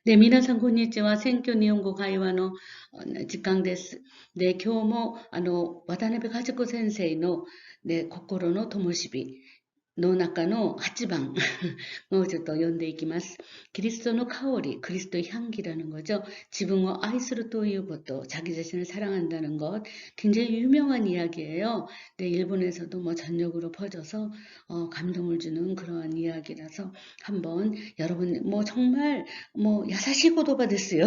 で、皆さん、こんにちは。選挙日本語会話の時間です。で、今日も、渡辺和子先生の、ね、心の灯火の中の8번をちょっと読んでいきます。キリストの香り, 그리스도의 향기라는 거죠. 지붕을 愛するという 것도, 자기 자신을 사랑한다는 것, 굉장히 유명한 이야기예요. 네, 일본에서도 뭐 전역으로 퍼져서 감동을 주는 그러한 이야기라서 한번 여러분 뭐 정말 뭐 야사시고도가 됐어요.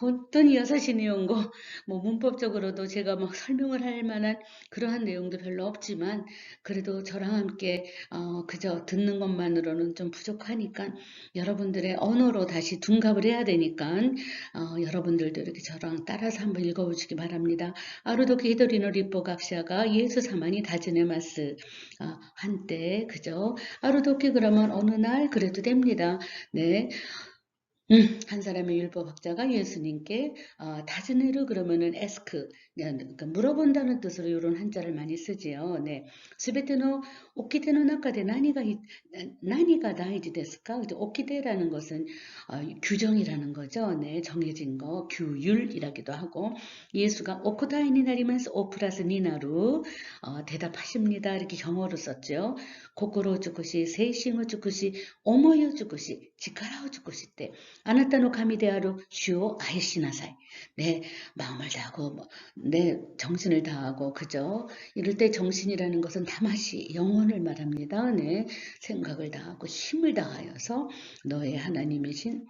어떤 야사시니온 거, 뭐 문법적으로도 제가 막 설명을 할 만한 그러한 내용도 별로 없지만 그래도 저랑 함께 그저 듣는 것만으로는 좀 부족하니까 여러분들의 언어로 다시 둔갑을 해야 되니까 여러분들도 이렇게 저랑 따라서 한번 읽어보시기 바랍니다. 아루도키 히도리노 리포 각시아가 예수 사만이 다지네마스 한때 그죠? 아루도키 그러면 어느 날 그래도 됩니다. 네. 한 사람의 율법학자가 예수님께 다즈네르 그러면은 에스크 그러니까 물어본다는 뜻으로 이런 한자를 많이 쓰지요. 네. 全ての 오키데의 中で 何が 大事 ですか? 오키데라는 것은 규정이라는 거죠. 네, 정해진 거, 규율이라기도 하고 예수가 오코다이니 나리면서 오 플러스 니나루 대답하십니다. 이렇게 경어로 썼죠. 고코로 주쿠시, 세이싱을 주쿠시, 오모요 주쿠시, 지카라오 주쿠시 때 아나타노 카미데아루 슈오 아이시나사이. 네, 마음을 다하고, 네, 정신을 다하고, 그죠? 이럴 때 정신이라는 것은 다마시, 영혼을 말합니다. 네, 생각을 다하고, 힘을 다하여서 너의 하나님인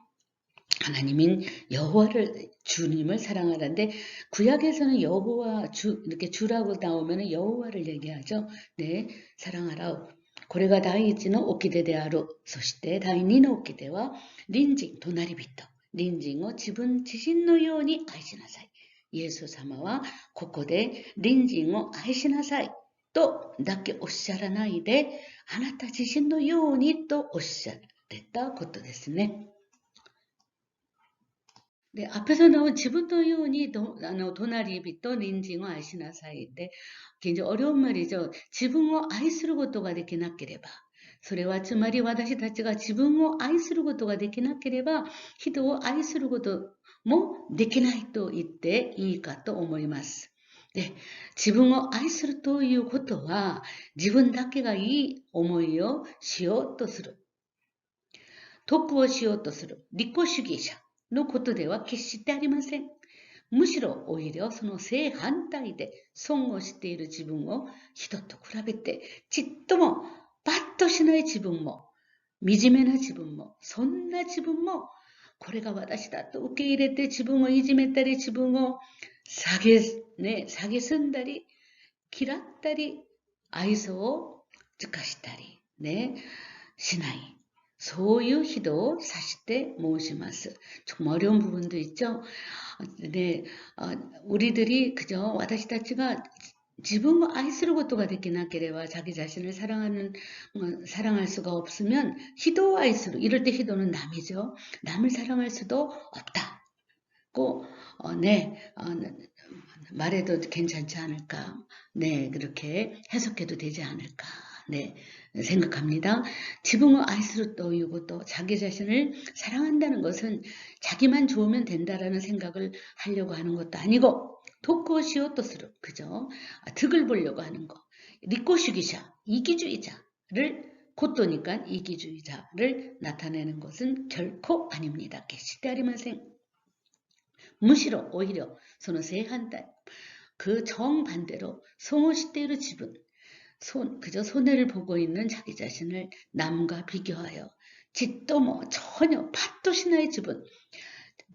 여호와를 주님을 사랑하라는데 구약에서는 여호와 주 이렇게 주라고 나오면 여호와를 얘기하죠. 네, 사랑하라. これが第一の掟である。そして第二の掟は隣人、隣人を自分自身のように愛しなさい。 예수様は ここで隣人を愛しなさいとだけおっしゃらないであなた自身のようにとおっしゃられたことですね。 네, 앞에서 나온 지분도 요원이 도나리비또 닌징어 아시나사이인데 굉장히 어려운 말이죠. 지붕어 아이스루 것도가 되기나케레바. それはつまり私たちが 지붕어 아이스루 것도가 되기나케레바 人を愛することもできないと言っていいかと思います。 네, 지붕어 아이스루 ということは自分だけがいい思いをしようとする。 得をしようとする 利己主義者のことでは決してありません。むしろオヒレはその正反対で損をしている自分を人と比べてちっともパッとしない自分も惨めな自分もそんな自分もこれが私だと受け入れて自分をいじめたり自分を蔑んだり嫌ったり愛想を尽かしたりねしない。そういう人を指して申します。조금 어려운 부분도 있죠. 네, 우리들이 그저 私たちが 지붕을 愛することができなければ 자기 자신을 사랑할 수가 없으면 희도 愛する 이럴 때 희도는 남이죠. 남을 사랑할 수도 없다. 고 네, 말해도 괜찮지 않을까. 네, 그렇게 해석해도 되지 않을까. 네, 생각합니다. 지붕을 아이스로 떠이고도 자기 자신을 사랑한다는 것은 자기만 좋으면 된다라는 생각을 하려고 하는 것도 아니고 도코시오토스루 그죠? 득을 보려고 하는 거. 리코슈기샤 이기주의자를 고토니까 이기주의자를 나타내는 것은 결코 아닙니다. 게시다리마생. 무시로 오히려 その正反対 그 정반대로 소모시대로 지분 그저 손해를 보고 있는 자기 자신을 남과 비교하여 짓도 뭐 전혀 팥도시나의 지분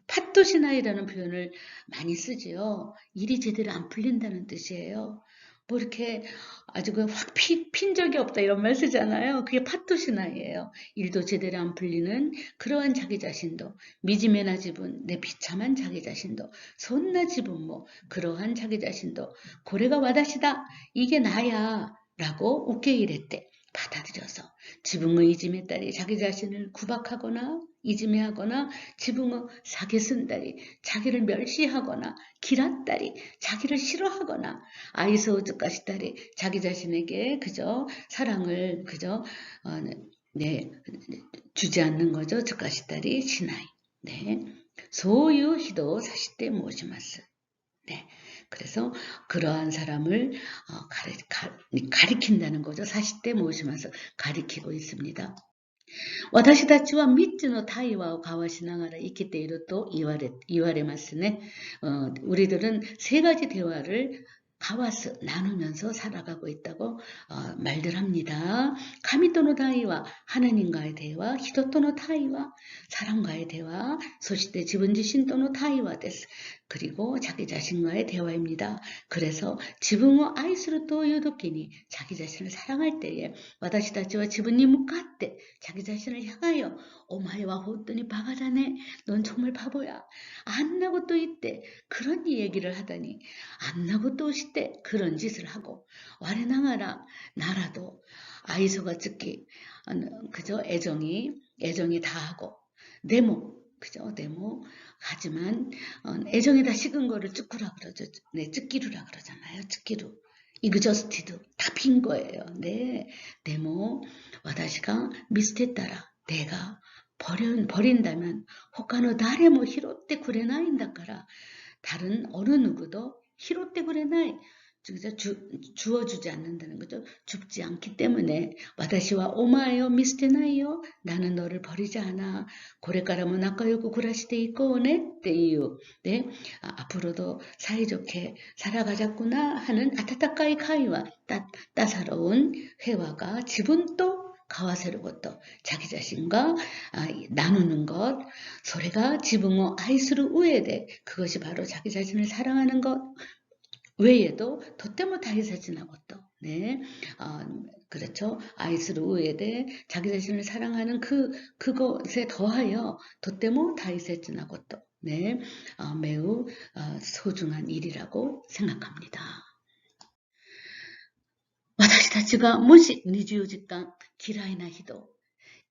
팥도시나이라는 표현을 많이 쓰지요. 일이 제대로 안 풀린다는 뜻이에요. 뭐 이렇게 아주 확 핀 적이 없다 이런 말 쓰잖아요. 그게 팥도시나이예요. 일도 제대로 안 풀리는 그러한 자기 자신도 미지메나 지분 내 비참한 자기 자신도 손나 지분 뭐 그러한 자기 자신도 고래가 와다시다 이게 나야 라고 우케이레때 받아들여서 지붕의 이짐했다리 자기 자신을 구박하거나 이짐해하거나 지붕의 사기쓴다리 자기를 멸시하거나 기랐다리 자기를 싫어하거나 아이소우즈까시다리 자기 자신에게 그저 사랑을 그저 주지 않는 거죠. 즉까시다리 시나이 네. 소유 히도 사시테 모시마스. 네. 그래서 그러한 사람을 가리킨다는 거죠. 사시테 모시마스 가리키고 있습니다. 私たちは3つの対話を交わしながら生きていると言われますね。 우리들은 세 가지 대화를 나누면서 살아가고 있다고 말들 합니다. 가미토의 대화, 하나님과의 대화, 히도토의 대화, 사람과의 대화, そして自分自身との対話です. 그리고 자기 자신과의 대화입니다. 그래서 지붕을 愛するという時に 자기 자신을 사랑할 때에 私たちは自分に向かって 자기 자신을 향하여 お前は本当にバカだね. 넌 정말 바보야. 안나 것도 있대. 그런 얘기를 하다니 안나 것도 있대. 그런 짓을 하고 와레나가라 나라도 아이소가 듣기 그저 애정이 다하고 데모 그죠? 데모 하지만 애정이 다 식은 거를 쭈꾸라 그러죠. 네, 쭈끼루라 그러잖아요. 쭈끼루. 이그저스티드 다 빈 거예요. 네, 데모 와다시가 미스테따라 내가 버린다면 호카노 다레모 히로떼 구레나인다까라 다른 어느 누구도 히로떼 구레나이 주어주지 않는다는 거죠. 죽지 않기 때문에 와다시와 오마에요 미스테나이요 나는 너를 버리지 않아 고래까라모 나카요고 구라시테 이코네 때이유 네 앞으로도 사이좋게 살아가자꾸나 하는 아타타카이 카이와 따사로운 회화가 지분도 가와세를 것도 자기 자신과 나누는 것, 소리가 지붕어 아이스루 우에대 그것이 바로 자기 자신을 사랑하는 것 외에도 덧대모 다이사지나 것도 네, 그렇죠. 아이스루 우에대 자기 자신을 사랑하는 그것에 더하여 덧대모 다이사지나 것도 네, 매우 소중한 일이라고 생각합니다. 私たちがもし24時間嫌いな人、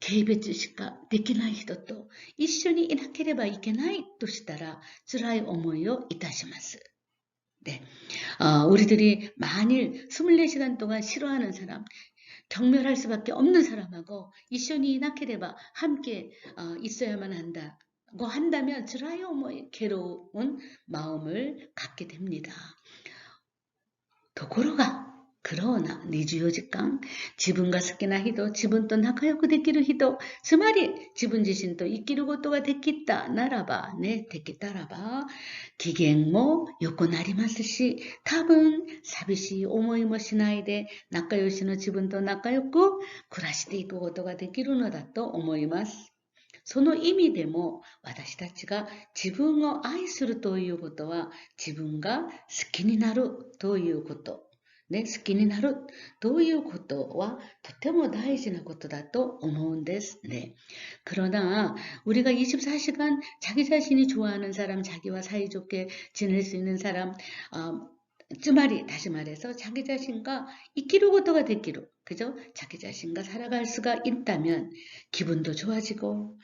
軽蔑しかできない人と一緒にいなければいけないとしたら辛い思いをいたします. 네, 우리들이 만일 24시간 동안 싫어하는 사람, 경멸할 수밖에 없는 사람하고 이쇼니 이나케레바 함께 있어야만 한다고 한다면 辛い思い, 괴로운 마음을 갖게 됩니다. ところが 그러나 24時間 自分が好きな人、自分と仲良くできる人、つまり自分自身と生きることができたならば、ね、できたらば、機嫌も良くなりますし、多分寂しい思いもしないで、仲良しの自分と仲良く暮らしていくことができるのだと思います。その意味でも私たちが自分を愛するということは自分が好きになるということ。ね、好きになるということはとても大事なことだと思うんです。네. 그러나 우리가 24시간 자기 자신이 좋아하는 사람, 자기와 사이좋게 지낼 수 있는 사람,つまり 다시 말해서 자기 자신과 이기루 것도가 되기로 그죠? 자기 자신과 살아갈 수가 있다면 기분도 좋아지고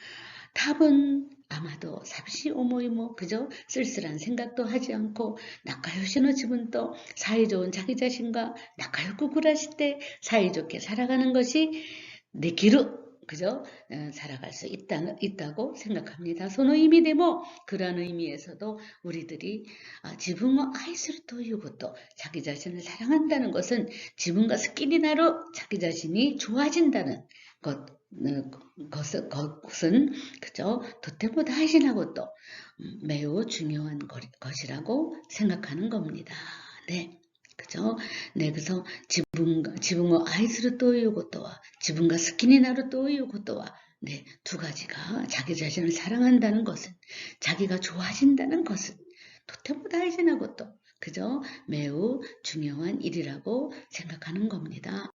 답은 아마도 삽시 오모이모 그죠? 쓸쓸한 생각도 하지 않고 나카요시노 지분도 사이좋은 자기 자신과 나카요쿠 구라실 때 사이좋게 살아가는 것이 내 기루 그죠? 살아갈 수 있다고 생각합니다. その意味でも 그런 의미에서도 우리들이 지분을 아이스를ということ 자기 자신을 사랑한다는 것은 지분과 스킬이 나로 자기 자신이 좋아진다는 것은 그죠? とても大事なこと 매우 중요한 것이라고 생각하는 겁니다. 네. 그죠? 네, 그래서 지분을 아이스를ということは 지분과 스킨이 나를ということは 네, 두 가지가 자기 자신을 사랑한다는 것은 자기가 좋아진다는 것은 とても大事なこと 그죠? 매우 중요한 일이라고 생각하는 겁니다.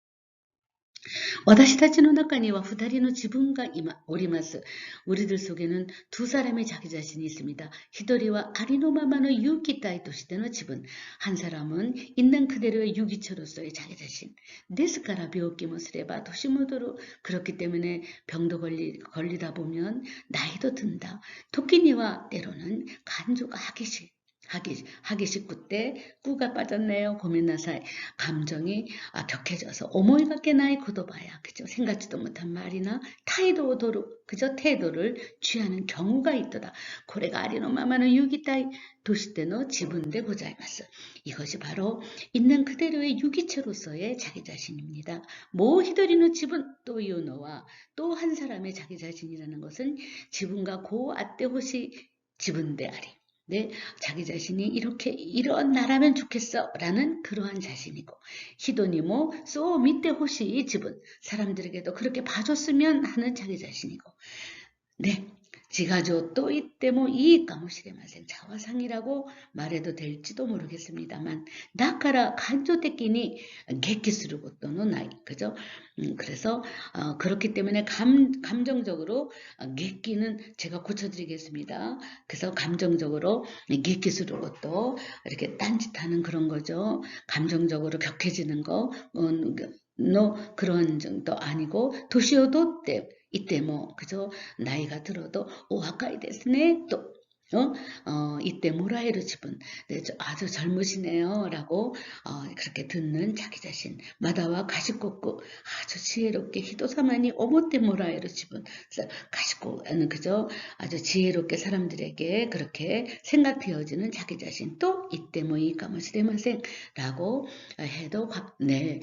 私たちの中には二人の自分がおります. 우리들 속에는 두 사람의 자기 자신이 있습니다. 一人はありのままの有機体としての自分. 한 사람은 있는 그대로의 유기체로서의 자기 자신. ですから病気もすれば年も取る. 그렇기 때문에 병도 걸리다 보면 나이도 든다. 時には때로는 간주가 하기 싫. 하기 식구 때 꾸가 빠졌네요. 고민나사 감정이 격해져서 오모이가게 나이 고도봐야 그죠. 생각지도 못한 말이나 타이도도로 그저 태도를 취하는 경우가 있도다. 고래가 아리노마마는 유기타이 도시대노 지분대 고자이마스. 이것이 바로 있는 그대로의 유기체로서의 자기 자신입니다. 모 히도리노 지분 또 이오노와 또 한 사람의 자기 자신이라는 것은 지분과 고 아떼 호시 지분대 아리. 네, 자기 자신이 이렇게 이런 나라면 좋겠어 라는 그러한 자신이고 히도니모 쏘 밑에 호시 지분 사람들에게도 그렇게 봐줬으면 하는 자기 자신이고 네, 지가조 또 이때 뭐 이익かもしれません 자화상이라고 말해도 될지도 모르겠습니다만 나카라 간조적이니 객기스를 것도는 나이 그죠? 그래서 그렇기 때문에 감정적으로 객기는 제가 고쳐드리겠습니다. 그래서 감정적으로 객기스를 것도 이렇게 딴짓하는 그런 거죠. 감정적으로 격해지는 거, 그런 정도 아니고 도시오도 때 이때 뭐 그죠 나이가 들어도 오 가까이 됐네 또 이때 모라에르 지분 네, 아주 젊으시네요 라고 그렇게 듣는 자기 자신 마다와 가시꽂고 아주 지혜롭게 히도사마니 오모테 모라에르 지분 가시꽂는 그죠 아주 지혜롭게 사람들에게 그렇게 생각되어지는 자기 자신 또 이때 뭐 이까모시레마생 라고 해도 네,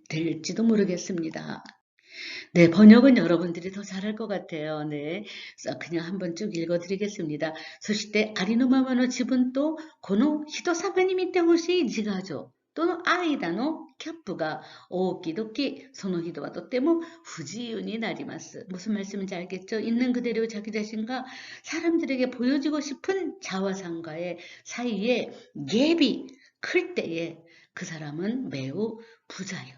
될지도 모르겠습니다. 네, 번역은 여러분들이 더 잘할 것 같아요. 네, 그냥 한번 쭉 읽어드리겠습니다. そしてありのままの自分とこの人様に見てほしい自画像との間のキャップが大きい時その人はとても不自由になります. 무슨 말씀인지 알겠죠? 있는 그대로 자기 자신과 사람들에게 보여주고 싶은 자화상과의 사이에 갭이 클 때에 그 사람은 매우 부자유.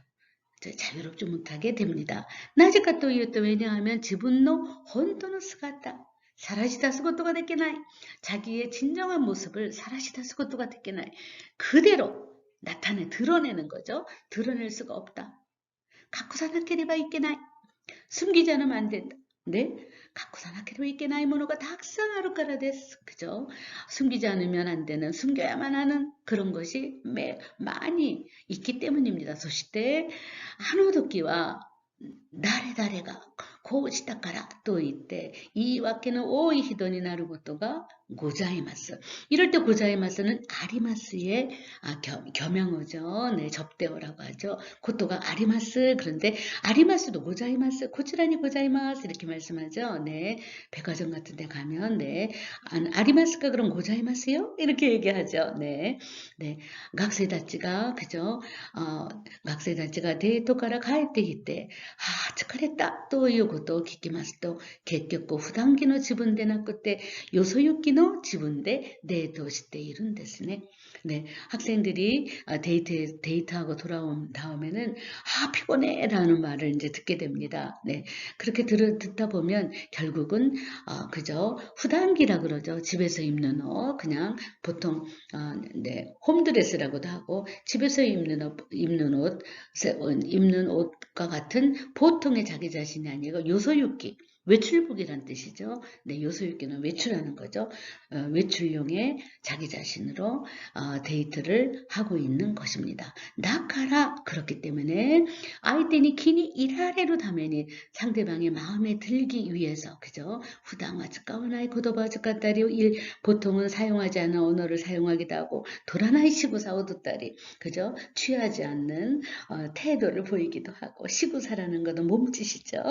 자유롭지 못하게 됩니다. なぜかというと 왜냐하면 지분노 혼돈의 스가타 사라시다스 것도가 되겠나이 자기의 진정한 모습을 사라시다스 것도가 되겠나이 그대로 드러내는 거죠. 드러낼 수가 없다. 갖고 사나케레바 있겠나이 숨기지 않으면 안 된다. 네? 갖고 사나케레바 있겠나이 모노가 탁상하루 까라데스 그죠? 숨기지 않으면 안 되는 숨겨야만 하는 그런 것이 많이 있기 때문입니다. そしてあの時は誰々がこうしたからと言って言い訳の多い人になることがございます. 이럴 때 고자이마스는 아리마스의 겸양어죠. 네, 접대어라고 하죠. 고토가 아리마스. 그런데 아리마스도 고자이마스. 고치라니 고자이마스 이렇게 말씀하죠. 네, 백화점 같은 데 가면 네, 아리마스가 그럼 고자이마스요? 이렇게 얘기하죠. 네, 네, 학생たちが 그죠? 학생たちが デートから帰ってきて疲れたということを聞きますと、結局普段着の自分でなくて、よそ行きの自分でデートをしているんですね。 네, 학생들이 데이트하고 돌아온 다음에는 피곤해 라는 말을 이제 듣게 됩니다. 네, 그렇게 듣다 보면 결국은 그저 후단기라 그러죠. 집에서 입는 옷, 그냥 보통 네, 홈드레스라고도 하고 집에서 입는 옷과 같은 보통의 자기 자신이 아니고 요소유기 외출복이란 뜻이죠. 네, 요소유기는 외출하는 거죠. 외출용의 자기 자신으로 데이트를 하고 있는 것입니다. 나카라 그렇기 때문에 아이테니 키니 이라레로 다면이 상대방의 마음에 들기 위해서 그죠? 후당와 츠까오나이 고도바 츠까따리 보통은 사용하지 않은 언어를 사용하기도 하고 도라나이 시구사오도따리 그죠? 취하지 않는 태도를 보이기도 하고 시구사라는 것은 몸짓이죠.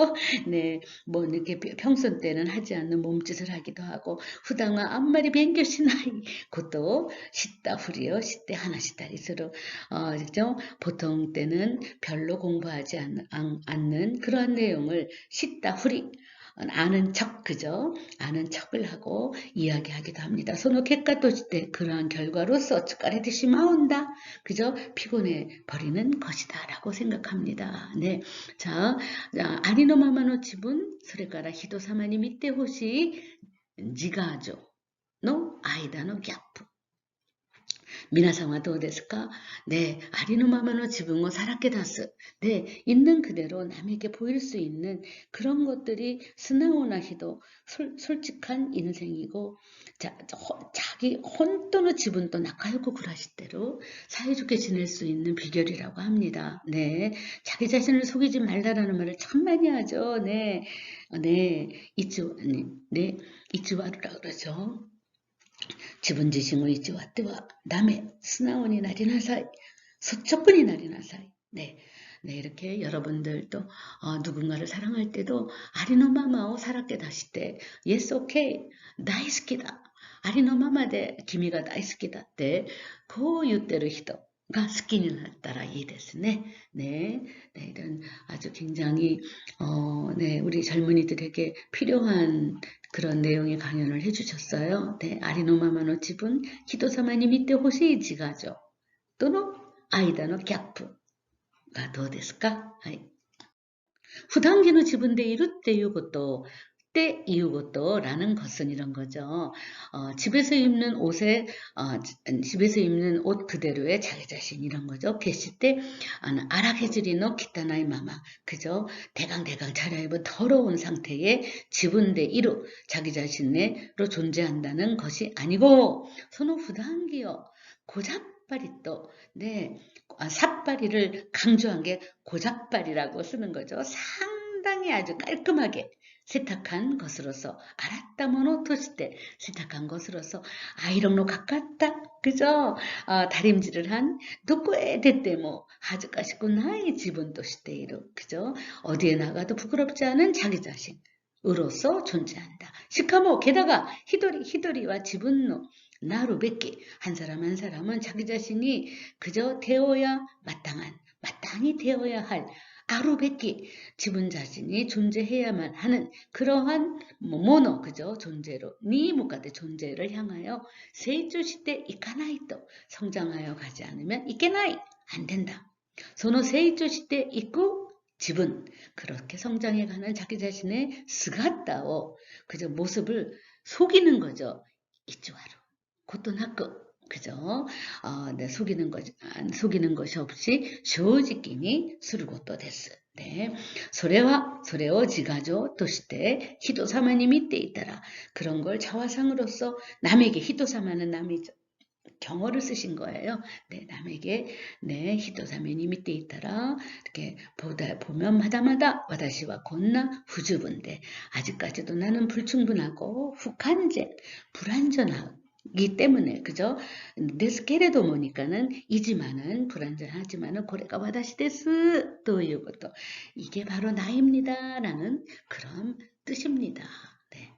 네, 뭐 이렇게 평소 때는 하지 않는 몸짓을 하기도 하고 후당와 앞말이 뱅교시나이 그것도 시다 후리요 시대 하나시다리 서로 그죠? 보통 때는 별로 공부하지 않는 그러한 내용을 시다 후리 아는 척 그죠? 아는 척을 하고 이야기하기도 합니다. 손을 객가도지 때 그러한 결과로서 츠까레듯이 마온다 그죠? 피곤해 버리는 것이다 라고 생각합니다. 네, 자 아리노마마노 지분 それから人様に見てほしい自我情の間のギャップ皆さんはどうですか? 네, 아리노마마노 지붕어 살았게다스. 네, 있는 그대로 남에게 보일 수 있는 그런 것들이 스나오나히도 솔직한 인생이고, 자기 혼또는 지분도 나카요코 구라시대로 사이좋게 지낼 수 있는 비결이라고 합니다. 네, 자기 자신을 속이지 말라라는 말을 참 많이 하죠. 네, 네, 이치와루라 그러죠. 지분 지심의 이치와 때와 남의 스나온이 나리나사이, 소촉근이 나리나사이. 네, 이렇게 여러분들도 누군가를 사랑할 때도 아리노마마오 사랑게 다시 때 예스 오케이 다이스키다 아리노마마데 기미가 다이스키다 때 고 유때르 히도 가 스키니 났다라 이ですね. 네, 이런 아주 굉장히 네, 우리 젊은이들에게 필요한 그런 내용의 강연을 해주셨어요. 네, 아리노마마노 지분 히도사마니 밑에 호세이 지가죠. 또는 아이다노 갭가どうですか? はい。普段着の自分でいるっていうこと라는 것은 이런 거죠. 집에서 입는 옷에, 집에서 입는 옷 그대로의 자기 자신 이런 거죠. 계실 때, 아라게즈리노 기타나이 마마. 그죠? 대강대강 차려입은 더러운 상태의 지분대 이루, 자기 자신으로 존재한다는 것이 아니고, 소노 후단기요. 고잡발이 또, 네. 삿발이를 강조한 게 고잡발이라고 쓰는 거죠. 상당히 아주 깔끔하게 세탁한 것으로서 알았다모노 토시때 세탁한 것으로서 아이롱로 가깝다 그죠? 다림질을 한 도코에 대때모 하즈카시쿠나이 지분 토시테이루 그죠? 어디에 나가도 부끄럽지 않은 자기 자신으로서 존재한다. 시카모 게다가 히도리와 지분노 나루베끼 한 사람 한 사람은 자기 자신이 그저 되어야 마땅히 되어야 할 아루베끼 지분 자신이 존재해야만 하는 그러한 모노 그죠 존재로 니무가대 존재를 향하여 세이조시대 이카나이또 성장하여 가지 않으면 이케나이 안 된다. 소노 세이조시대 있고 지분 그렇게 성장해가는 자기 자신의 스가따오 그저 모습을 속이는 거죠. 이치와루 고토나쿠 그죠? 네, 속이는 것이 없이 쇼지끼니することです. 네. それを 지가죠. として 히도사마니 밑에 있다라. 그런 걸 자화상으로서 남에게 히도사마는 남이죠. 경어를 쓰신 거예요. 네, 남에게 네, 히도사마니 밑에 있다라. 이렇게 보면 마다마다 와다시와 곤나 후주분데 아직까지도 나는 불충분하고 훅한제 불완전하고 기 때문에 그죠? 데스케레도 모니까는 이지만은 불완전하지만은 고래가 와다시 데스 또 이것도 이게 바로 나입니다라는 그런 뜻입니다. 네.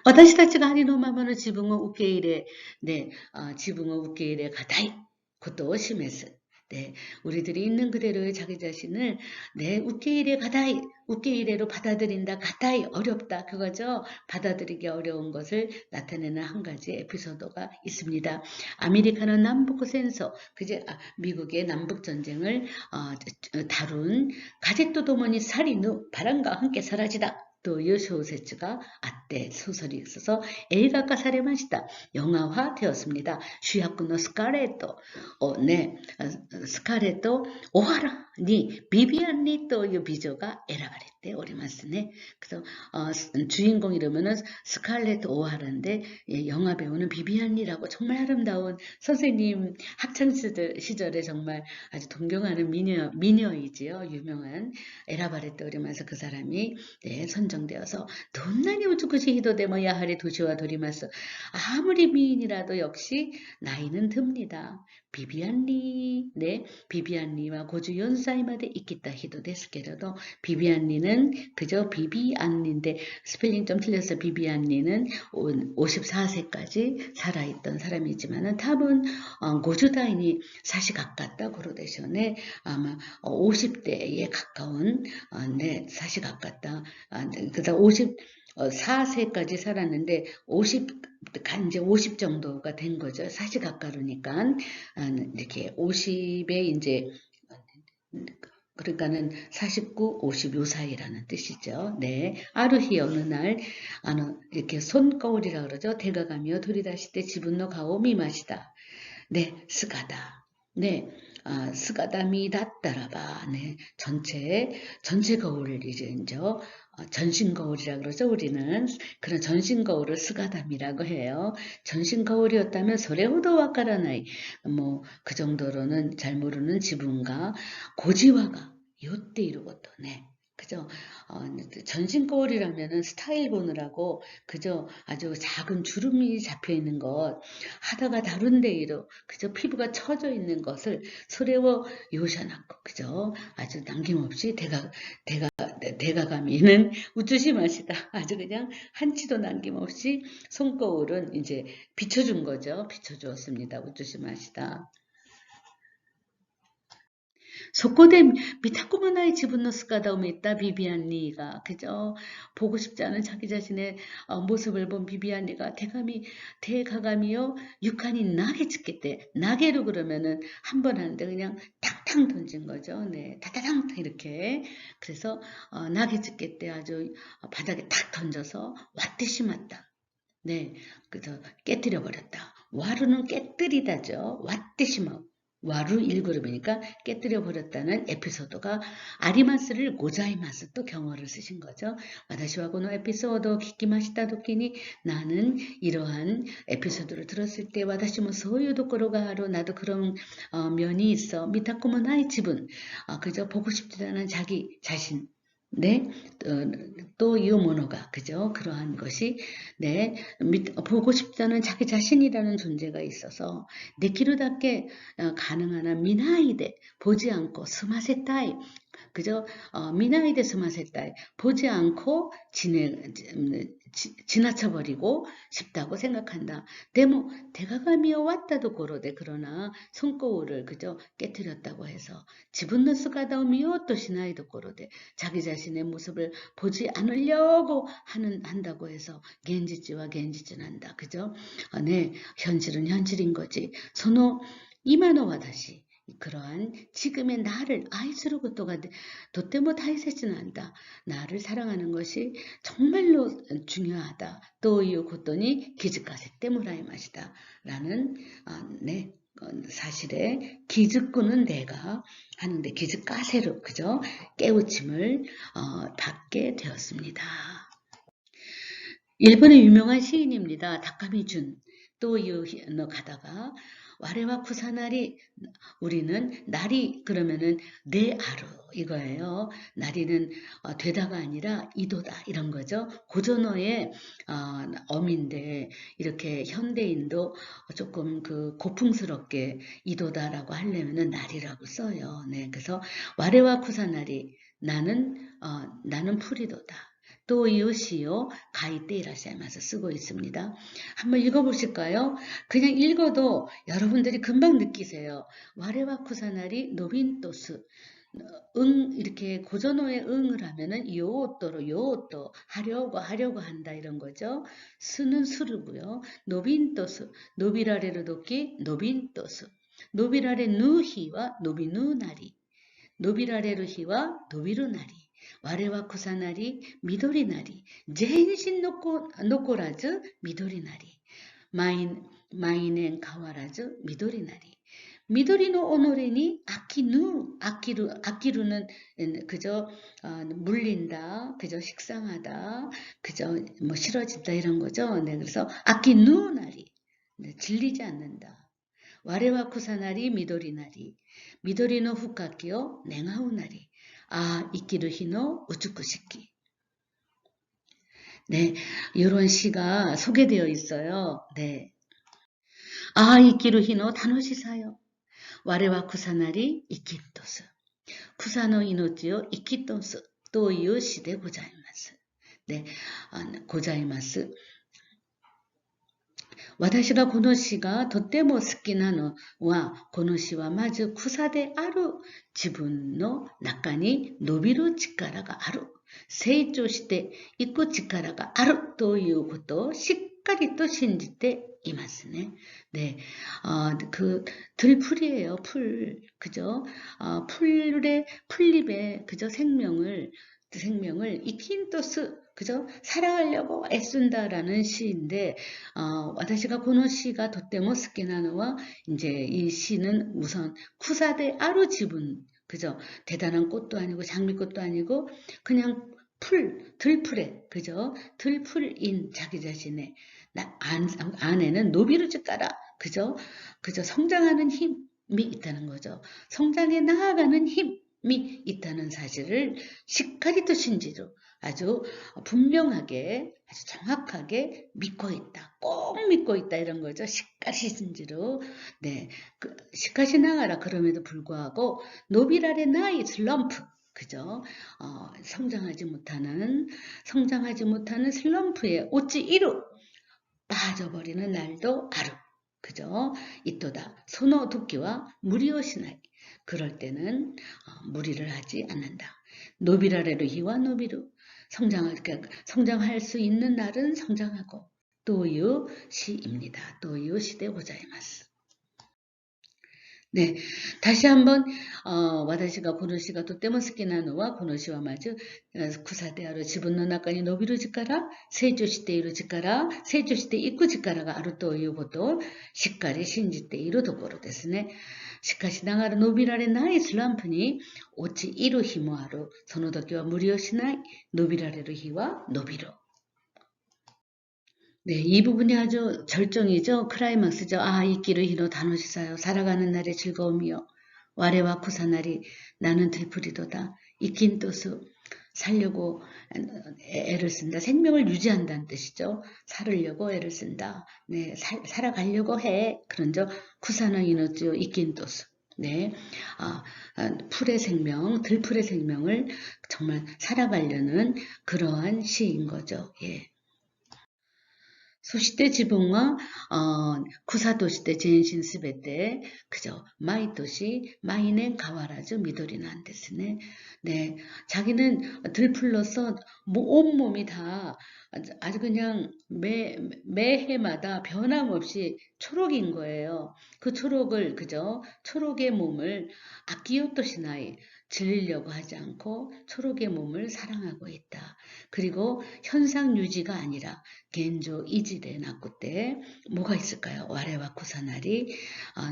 私たちがありのままの自分を受け入れ、ね、自分を受け入れがたいことを示す。 네, 우리들이 있는 그대로의 자기 자신을 네, 우케이레 가다이, 우케이레로 받아들인다, 가다이, 어렵다, 그거죠. 받아들이기 어려운 것을 나타내는 한 가지 에피소드가 있습니다. 아메리카는 남북戦争, 그제 미국의 남북 전쟁을 다룬 가제토 도모니 사리누 바람과 함께 사라지다. 또 이 소설가 아때 소설이 있어서映画化されました. 영화화 되었습니다. 주역군의 스카렛, 네, 스카렛 오하라니 비비안 리 또 이 비조가 選ばれておりますね. 그래서 주인공 이름은 스칼렛 오하라인데 영화 배우는 비비안 리라고 정말 아름다운 선생님 학창 시절에 정말 아주 동경하는 미녀이지요. 유명한 選ばれております. 그 사람이 네, 선정되어서 돈나니 우주쿠시 히도데모 야하리 도시와 도리마스 아무리 미인이라도 역시 나이는 듭니다. 비비안리, 네, 비비안리와 고주 4歳まで 있겠다 히도 데스케라도 비비안리는 그저 비비안리인데 스펠링 좀 틀려서 비비안리는 54세까지 살아있던 사람이지만은 탑은 고주다인이 사시 가깝다 고로데션에 아마 50대에 가까운 네, 사시 가깝다. 그래서 54세까지 살았는데 이제 50 정도가 된 거죠. 사시 가까우니까 이렇게 50에 이제 그러니까는 49, 50 요 사이라는 뜻이죠. 네, 아루히 어느 날 이렇게 손거울이라 그러죠. 대가가며 도리다시 때 지분노 가오 미마시다. 네, 스가다. 네, 스가담이 닿다라바. 네, 전체 거울을 이제 전신 거울이라 그러죠. 우리는 그런 전신 거울을 스가담이라고 해요. 전신 거울이었다면 소레호도 와까라나이. 뭐 그 정도로는 잘 모르는 지분가 고지화가 요때 이루고도 네. 그죠? 전신 거울이라면은 스타일 보느라고 그저 아주 작은 주름이 잡혀 있는 것 하다가 다른 데이로 그저 피부가 처져 있는 것을 소래워 요샤나고 그죠? 아주 남김없이 대가감이는 웃주시 마시다. 아주 그냥 한치도 남김없이 손거울은 이제 비춰준 거죠. 비춰주었습니다. 웃주시 마시다. そこで見たくもない 自分の 姿を 見た 비비안리가 그죠? 보고 싶지 않은 자기 자신의 모습을 본 비비안리가 대가감이요 육한이 나게 찍겠대. 나게로 그러면은 한 번 하는데 그냥 탕탕 던진 거죠. 네, 타타당 이렇게. 그래서 나게 찍겠대 아주 바닥에 탁 던져서 왓듯이 맞다. 네, 그래서 깨뜨려 버렸다. 와루는 깨뜨리다죠. 왓듯이 막. 와루 1그룹이니까 깨뜨려 버렸다는 에피소드가 아리마스를 고자이마스 또 경어를 쓰신 거죠. 와다시와 고노 에피소드 키키마시다 도끼니 나는 이러한 에피소드를 들었을 때 와다시 뭐 소유 도코로가 하루 나도 그런 면이 있어 미타코모나이 지분 그저 보고 싶지 않은 자기 자신 네, 또 이 모노가 그죠? 그러한 것이 네, 보고 싶다는 자기 자신이라는 존재가 있어서 내키루답게 가능한 한 미나이데 보지 않고 스마세타이 그죠? 미나이데 스마세타이 보지 않고 지나쳐버리고 싶다고 생각한다. 데모 대가감이어 왔다도 고로데 그러나 손거울을 그저 깨뜨렸다고 해서 지분노 스가다오 미오또 시나이도 고로데 자기 자신의 모습을 보지 않으려고 한다고 해서 겐지지와 겐지진한다. 그죠? 네, 현실은 현실인 거지. 소노 이마노와 다시 그러한 지금의 나를 아이스로 것도가 도때모 다이세지는 한다. 나를 사랑하는 것이 정말로 중요하다. 또 이유 곧더니 기즈가세 때무라의 맛이다. 라는 네. 사실에 기즈꾸는 내가 하는데 기즈가세로 그죠? 깨우침을 받게 되었습니다. 일본의 유명한 시인입니다. 다카미준 또유 가다가 와레와 쿠사나리 우리는 날이 그러면은 내 아루 이거예요. 날이는 되다가 아니라 이도다 이런 거죠. 고전어의 어민데 이렇게 현대인도 조금 그 고풍스럽게 이도다라고 하려면은 날이라고 써요. 네, 그래서 와레와 쿠사나리 나는 풀이도다. 또 이웃이요 가이때 이라시아마서 쓰고 있습니다. 한번 읽어보실까요? 그냥 읽어도 여러분들이 금방 느끼세요. 와레와 쿠사나리 노빈토스 이렇게 고전어에 응을 하면은 요토로 하려고 한다 이런 거죠. 수는 수르고요. 노빈토스 노비라레를 돕기 노빈토스 노비라레 누히와 노비누나리 노비라레루 히와 노비루나리 와레와 쿠사나리 미도리나리 젠신 노코라즈 미도리나리 마이넨 가와라즈 미도리나리 미도리노 오노레니 아키루는 그저 물린다 그저 식상하다 그저 뭐 싫어진다 이런 거죠. 네, 그래서 아키누나리 네, 질리지 않는다. 와레와 쿠사나리 미도리나리 미도리노 후카키요 냉하우나리 이끼루 히노 우츠쿠시키 네, 이런 시가 소개되어 있어요. 네. 이끼루 히노 다노시사요. 와레와 쿠사나리 이키토스. 쿠사노 이노치요 이키토스. 또いう詩でございます。네, ございます。私がこの詩がとても好きなのは、この詩はまず草である自分の中に伸びる力がある。成長していく力があるということをしっかりと信じていますね。네, 들풀이에요. 풀, 그죠? 풀잎에 그저 생명을 이킨토스 그죠? 살아가려고 애쓴다라는 시인데, 와다시가 고노 시가 도떼모 스키나노와 이제 이 시는 우선 쿠사데 아루 지분, 그죠? 대단한 꽃도 아니고 장미꽃도 아니고 그냥 들풀에, 그죠? 들풀인 자기 자신의 안에는 노비루즈 까라, 그죠? 성장하는 힘이 있다는 거죠. 성장해 나아가는 힘이 있다는 사실을 시카리토 신지로 아주 분명하게, 아주 정확하게 믿고 있다. 꼭 믿고 있다. 이런 거죠. 시카시 신지로. 네. 시카시 나가라. 그럼에도 불구하고, 노비라레 나이 슬럼프. 그죠? 성장하지 못하는 슬럼프에 오찌 이루 빠져버리는 날도 아루. 그죠? 이또다. 소노 도끼와 무리오시나이. 그럴 때는 무리를 하지 않는다. 노비라레로 히와 노비루. 성장할 수 있는 날은 성장하고. 또유 시입니다. 또유 시대 고자이마스. 네, 다시 한번 와다시가 고노시가 도떼모 스키나노와 고노시와 마주 쿠사데아로 지분노 나카니 노비루 지카라 세조 시대이로 지카라 세조 시대 입구 지카라가 아루ということをしっかり信じているところですね。しかしながら伸びられないスランプに陥る日もある。その時は無理をしない。伸びられる日は伸びる。 네, 이 부분이 아주 절정이죠. 클라이막스죠. 이끼를 히노 다노시사요. 살아가는 날의 즐거움이요. 와레와 쿠사나리 나는 들풀이도다. 이낀 또수 살려고 애를 쓴다. 생명을 유지한다는 뜻이죠. 살으려고 애를 쓴다. 네, 살아가려고 해. 그런죠. 쿠사나 이노지요. 이낀 또수. 네, 풀의 생명, 들풀의 생명을 정말 살아가려는 그러한 시인 거죠. 예. そして自分は、草として全身すべて、毎年、毎年変わらず緑なんですね。네, 자기는 들풀로서 온몸이 다 아주 그냥 매해마다 변함없이 초록인 거예요. 그 초록을, 초록의 몸을 아끼요토시나이, 질리려고 하지 않고 초록의 몸을 사랑하고 있다. 그리고 현상 유지가 아니라 겐조 이지레 나쿠 때 뭐가 있을까요? 와레와 쿠사나리,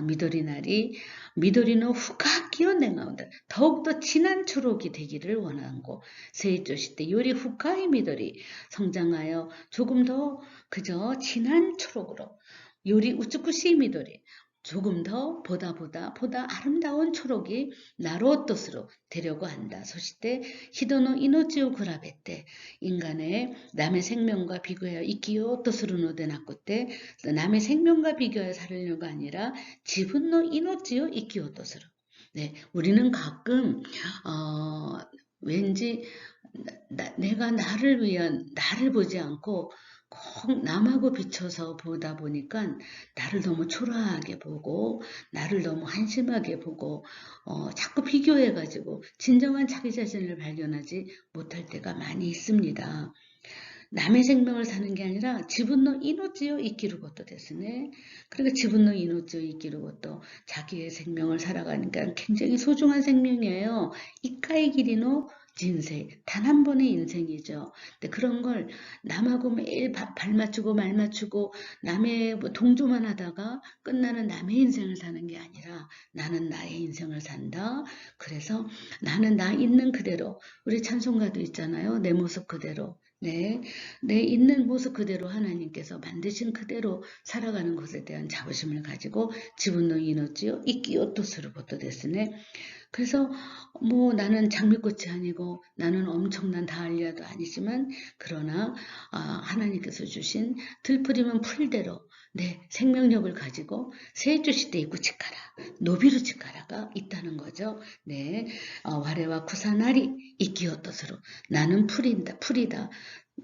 미도리나리, 미도리노 후카키요 내가온다. 더욱더 진한 초록이 되기를 원하고 세이조시 때 요리 후카이 미도리 성장하여 조금 더 진한 초록으로 요리 우츠쿠시 미도리 조금 더 보다 아름다운 초록이 나로 뜻으로 되려고 한다. 소시대 히도노 이노치오 그라베때 인간의 남의 생명과 비교하여 이끼요 뜻으로 노데나고 때 남의 생명과 비교하여 살려가 아니라 지분노 이노치오 이끼요 뜻으로. 네, 우리는 가끔 왠지 내가 나를 보지 않고 꼭 남하고 비춰서 보다 보니까 나를 너무 초라하게 보고 나를 너무 한심하게 보고 자꾸 비교해가지고 진정한 자기 자신을 발견하지 못할 때가 많이 있습니다. 남의 생명을 사는 게 아니라 지분노 이노지요 이끼루 것도 됐으네. 그러니까 지분노 이노지요 이끼루 것도 자기의 생명을 살아가니까 굉장히 소중한 생명이에요. 이까이 길이노 인생, 단 한 번의 인생이죠. 근데 그런 걸 남하고 매일 발 맞추고 말 맞추고 남의 동조만 하다가 끝나는 남의 인생을 사는 게 아니라 나는 나의 인생을 산다. 그래서 나는 나 있는 그대로, 우리 찬송가도 있잖아요. 내 모습 그대로. 네, 내 있는 모습 그대로 하나님께서 만드신 그대로 살아가는 것에 대한 자부심을 가지고 지분노 이노지요 이끼요 또스르보토 데스네. 그래서 나는 장미꽃이 아니고 나는 엄청난 다알리아도 아니지만 그러나 하나님께서 주신 들풀이면 풀대로 내 생명력을 가지고 세주시대 이구치카라 노비루치카라가 있다는 거죠. 네, 와레와 쿠사나리 이끼요토스로 나는 풀이다.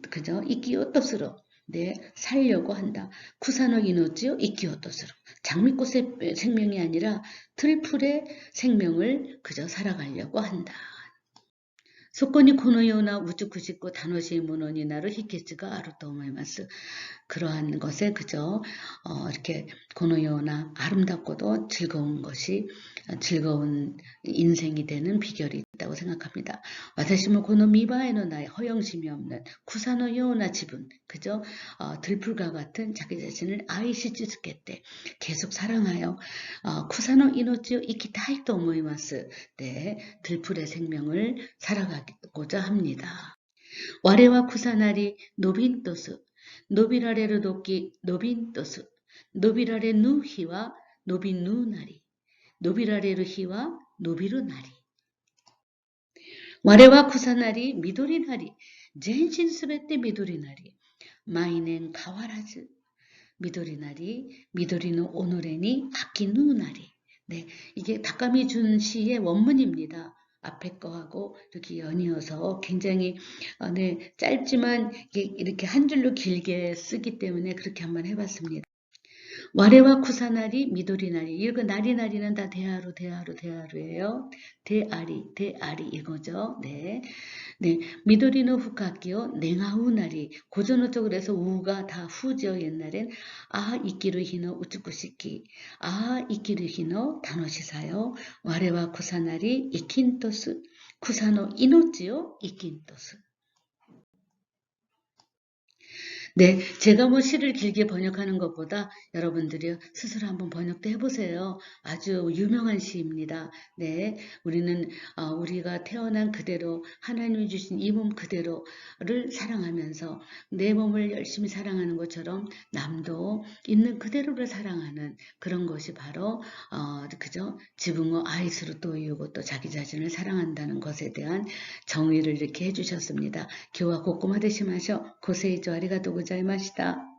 그죠? 이끼요토스로 네, 살려고 한다. 쿠사노 이노지요 이끼요토스로 장미꽃의 생명이 아니라 들풀의 생명을 그저 살아가려고 한다. そこにこのような美しく楽しいものになる秘訣があると思います. 그러한 것에 그저 이렇게 このような 아름답고도 즐거운 것이 즐거운 인생이 되는 비결이 있다고 생각합니다. 와타시모 고노 미바에노 나이 허영심이 없는 쿠사노 요나 지분 그죠? 들풀과 같은 자기 자신을 아이시즈스케때 계속 사랑하여 쿠사노 이노치오 이키타이 또 오모이마스 네, 들풀의 생명을 살아가고자 합니다. 와레와 쿠사나리 노빈토스 노비라레르 도끼 노빈토스 노비라레 누히와 노빈 누나리 노비라레르 히와 노비루 나리 와레와 쿠사나리 미도리 나리 젠신 스베테 미도리 나리 마이넨 가와라즈 미도리 나리 미도리노 오노레니 아키 누나리 네, 이게 다카미 준 시의 원문입니다. 앞에 거하고 이렇게 연이어서 굉장히 네, 짧지만 이렇게 한 줄로 길게 쓰기 때문에 그렇게 한번 해봤습니다. 와레와 쿠사나리 미도리나리 이거 나리나리는 다 대하루예요. 대아리 이거죠. 네. 네, 미도리노 후카키요 냉하우나리 고전어 쪽으로 해서 우가 다 후죠. 옛날엔 이끼르 히노 우츠쿠시키 이끼르 히노 다노시사요 와레와 쿠사나리 이킨토스 쿠사노 이노치요 이킨토스 네, 제가 뭐 시를 길게 번역하는 것보다 여러분들이 스스로 한번 번역도 해보세요. 아주 유명한 시입니다. 네, 우리는 우리가 태어난 그대로 하나님이 주신 이 몸 그대로를 사랑하면서 내 몸을 열심히 사랑하는 것처럼 남도 있는 그대로를 사랑하는 그런 것이 바로 그죠? 지붕어 아이스로 또 이유고 또 자기 자신을 사랑한다는 것에 대한 정의를 이렇게 해주셨습니다. 교와 고꼬마 되시마셔 고세이죠 아리가또 고자이마시다.